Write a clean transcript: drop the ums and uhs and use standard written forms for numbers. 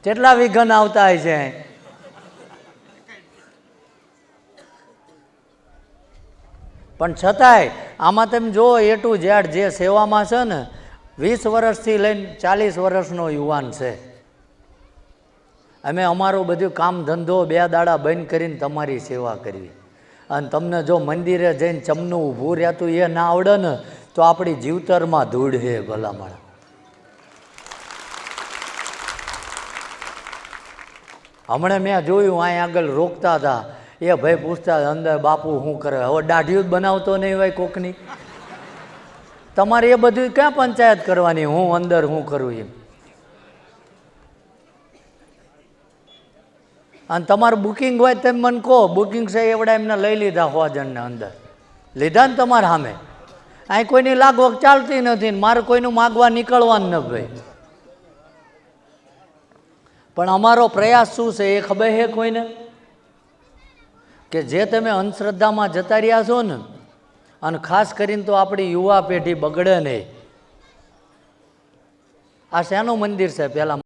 કેટલા વિઘન આવતા હોય છે. પણ છતાંય આમાં તમે જુઓ એ ટુ ઝેડ જે સેવામાં છે ને 20 વર્ષથી લઈને 40 વર્ષનો યુવાન છે. અમે અમારું બધું કામ ધંધો 2 દાડા બંધ કરીને તમારી સેવા કરવી. અને તમને જો મંદિરે જઈને ચમનું ઊભું રહેતું એ ના આવડે ને તો આપણી જીવતરમાં ધૂળ છે ભલામણ. હમણાં મેં જોયું અહીં આગળ રોકતા હતા એ ભાઈ પૂછતા અંદર બાપુ શું કરે. હવે દાઢીઓ જ બનાવતો નહીં હોય કોકની. તમારે એ બધું ક્યાં પંચાયત કરવાની હું અંદર હું કરું એમ. અને તમારું બુકિંગ હોય તેમ મને કહો. બુકિંગ છે એવડા એમને લઈ લીધા 100 જણને અંદર લીધા ને તમારા સામે. અહીં કોઈની લાગવગ ચાલતી નથી ને મારે કોઈનું માગવા નીકળવાનું ન ભાઈ. પણ અમારો પ્રયાસ શું છે એ ખબર છે કોઈને? કે જે તમે અંધશ્રદ્ધામાં જતા રહ્યા છો ને, અને ખાસ કરીને તો આપણી યુવા પેઢી બગડે નહીં. આ શેનું મંદિર છે પહેલાં?